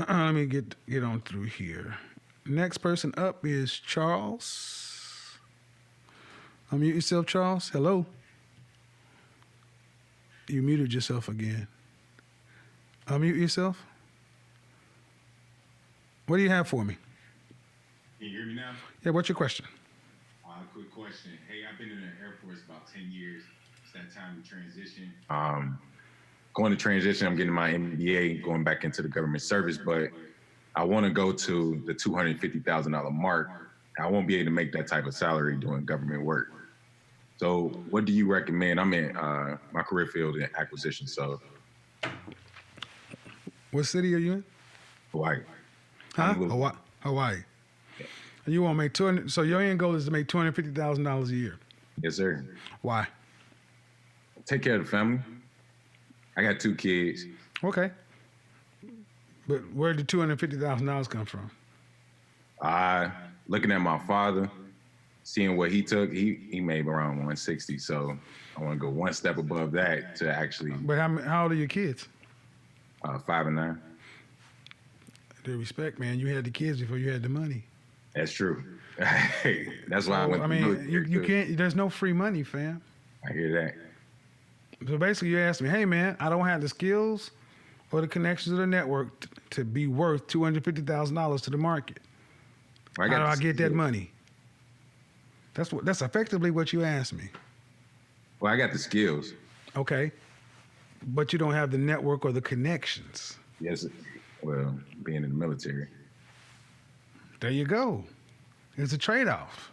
Let me get on through here. Next person up is Charles. Unmute yourself, Charles. Hello. You muted yourself again. Unmute yourself. What do you have for me? Can you hear me now? Yeah, what's your question? Quick question. Hey, I've been in the Air Force about 10 years. It's that time to transition. Going to transition, I'm getting my MBA, going back into the government service, but I want to go to the $250,000 mark. I won't be able to make that type of salary doing government work. So what do you recommend? I'm in my career field in acquisition, so. What city are you in? Hawaii. Huh? Hawaii. Yeah. And you want to make 200. So your end goal is to make $250,000 a year. Yes, sir. Why? Take care of the family. I got 2 kids. Okay. But where did $250,000 come from? Looking at my father, seeing what he took, he made around 160. So I want to go one step above that to actually. But how old are your kids? 5 and 9. The respect, man. You had the kids before you had the money. That's true. That's why I went. I mean, you can't. There's no free money, fam. I hear that. So basically, you asked me, hey, man, I don't have the skills or the connections of the network to be worth $250,000 to the market. How do I get that money? That's effectively what you asked me. Well, I got the skills. Okay. But you don't have the network or the connections. Yes. Well, being in the military. There you go. It's a trade-off.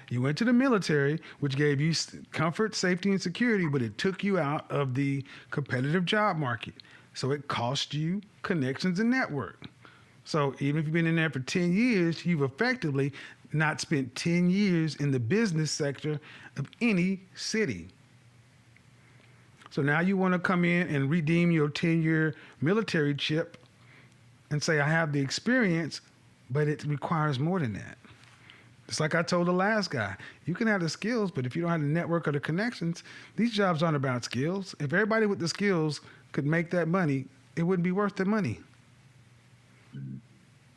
You went to the military, which gave you comfort, safety, and security, but it took you out of the competitive job market. So it cost you connections and network. So even if you've been in there for 10 years, you've effectively not spent 10 years in the business sector of any city. So now you want to come in and redeem your 10-year military chip and say, I have the experience, but it requires more than that. It's like I told the last guy, you can have the skills, but if you don't have the network or the connections, these jobs aren't about skills. If everybody with the skills could make that money, it wouldn't be worth the money.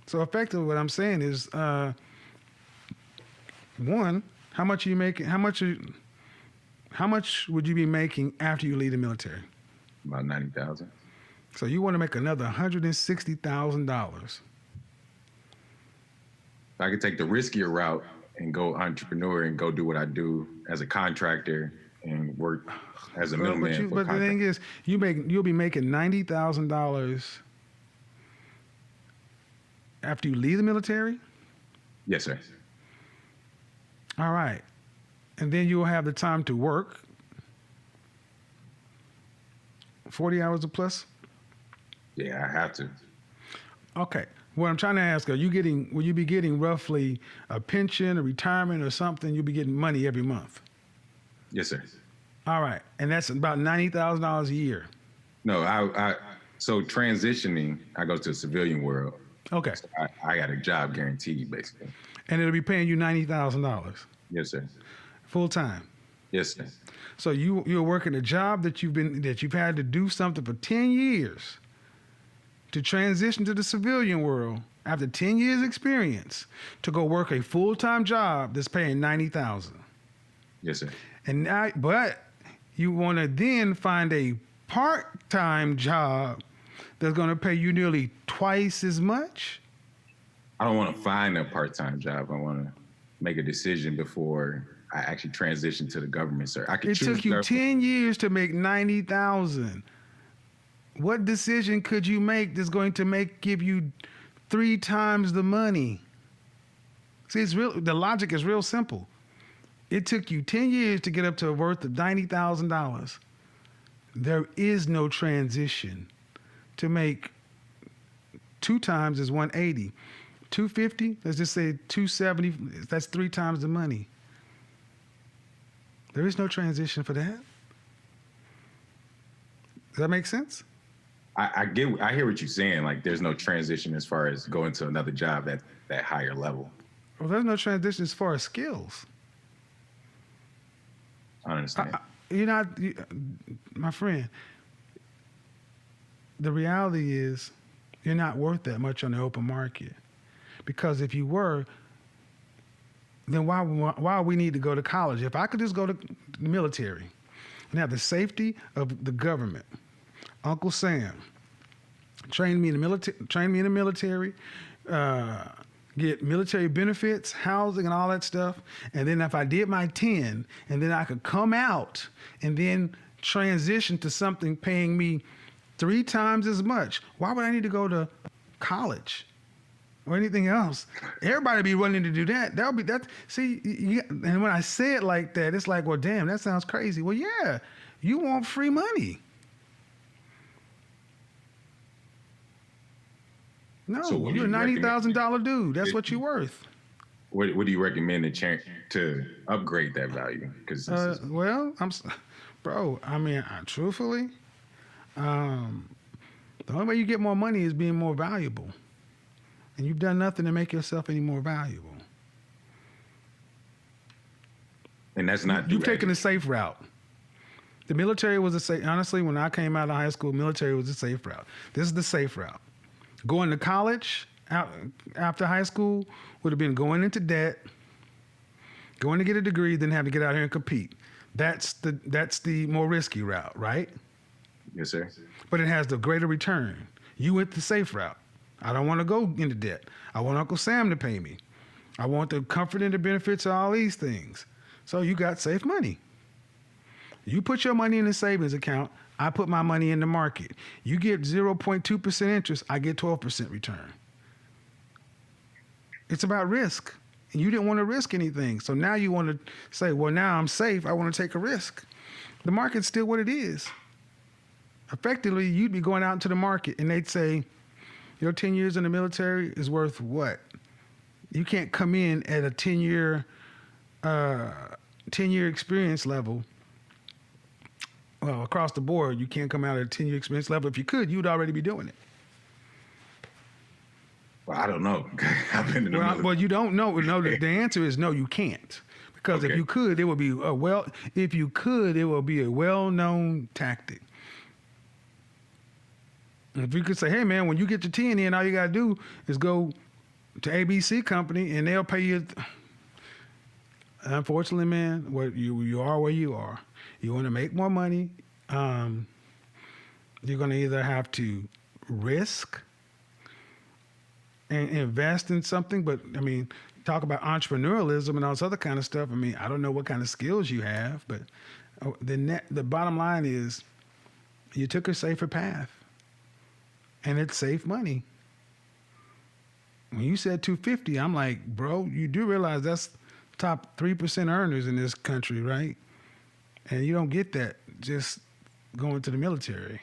So effectively what I'm saying is, one, how much are you making? How much would you be making after you leave the military? About 90,000. So you want to make another $160,000. I could take the riskier route and go entrepreneur and go do what I do as a contractor and work as a middleman. But the thing is, you'll be making $90,000 after you leave the military? Yes, sir. All right. And then you'll have the time to work 40 hours or plus? Yeah, I have to. Okay. What I'm trying to ask, will you be getting roughly a pension, a retirement or something? You'll be getting money every month? Yes, sir. All right. And that's about $90,000 a year? No, so transitioning, I go to the civilian world. Okay. So I got a job guaranteed, basically. And it'll be paying you $90,000? Yes, sir. Full time? Yes, sir. So you're working a job that you've had to do something for 10 years to transition to the civilian world after 10 years experience to go work a full-time job that's paying $90,000. Yes, sir. But you want to then find a part-time job that's going to pay you nearly twice as much? I don't want to find a part-time job. I want to make a decision before I actually transition to the government, sir. It took you 10 years to make $90,000. What decision could you make that's going to give you 3 times the money? See, the logic is real simple. It took you 10 years to get up to a worth of $90,000. There is no transition to make 2 times is 180. 250, let's just say 270, that's 3 times the money. There is no transition for that. Does that make sense? I hear what you're saying. Like, there's no transition as far as going to another job at that higher level. Well, there's no transition as far as skills. I understand. My friend, the reality is You're not worth that much on the open market. Because if you were, then why we need to go to college? If I could just go to the military and have the safety of the government, Uncle Sam trained me in the military, get military benefits, housing, and all that stuff. And then if I did my 10, and then I could come out and then transition to something paying me 3 times as much. Why would I need to go to college or anything else? Everybody be willing to do that. That would be that. See, and when I say it like that, it's like, well, damn, that sounds crazy. Well, yeah, you want free money. No, So you're a $90,000 dude. That's what you're worth. What do you recommend to upgrade that value? Because well, bro. I mean, truthfully, the only way you get more money is being more valuable, and you've done nothing to make yourself any more valuable. and that's not You've taken the safe route. The military was a safe. Honestly, when I came out of high school, military was a safe route. This is the safe route. Going to college after high school would have been going into debt, going to get a degree, then have to get out here and compete. That's the more risky route, right? Yes, sir. But it has the greater return. You went the safe route. I don't want to go into debt. I want Uncle Sam to pay me. I want the comfort and the benefits of all these things. So you got safe money. You put your money in the savings account. I put my money in the market. You get 0.2% interest. I get 12% return. It's about risk. And you didn't want to risk anything. So now you want to say, well, now I'm safe. I want to take a risk. The market's still what it is. Effectively, you'd be going out into the market and they'd say, your 10 years in the military is worth what? You can't come in at a 10-year experience level. Well, across the board, you can't come out at a 10-year experience level. If you could, you'd already be doing it. Well, I don't know. I've been in the military. Well, you don't know. No, the answer is no, you can't. Because Okay. if you could, it would be a well-known tactic. If you could say, hey, man, when you get your 10 in, all you got to do is go to ABC company and they'll pay you. Unfortunately, man, you are where you are. You want to make more money. You're going to either have to risk and invest in something. But, I mean, talk about entrepreneurialism and all this other kind of stuff. I mean, I don't know what kind of skills you have, but the bottom line is you took a safer path. And it's safe money. When you said 250, I'm like, bro, you do realize that's top 3% earners in this country, right? And you don't get that just going to the military.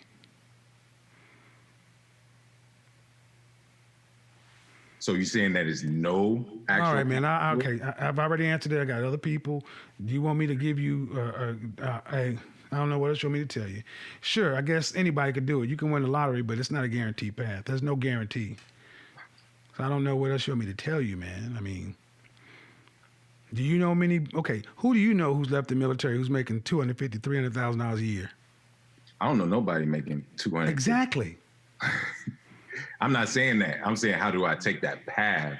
So you're saying that is no actual... All right, man. I've already answered it. I got other people. Do you want me to give you I don't know what else you want me to tell you. Sure, I guess anybody could do it. You can win the lottery, but it's not a guaranteed path. There's no guarantee. So I don't know what else you want me to tell you, man. I mean, do you know who do you know who's left the military who's making $250,000, $300,000 a year? I don't know nobody making 200. Exactly. I'm not saying that. I'm saying, how do I take that path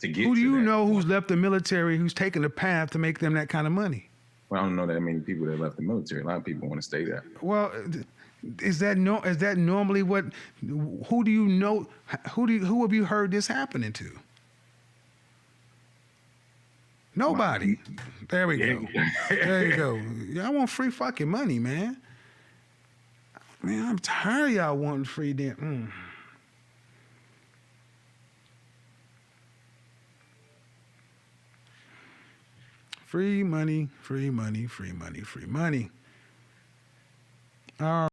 to get Who do to you that know point? who's left the military who's taken the path to make them that kind of money? Well, I don't know that many people that left the military. A lot of people want to stay there. Well, is that normally what? Who do you know? Who have you heard this happening to? Nobody. There we go. There you go. Y'all want free fucking money, man. Man, I'm tired of y'all wanting free damn. Free money, free money, free money, free money. All right.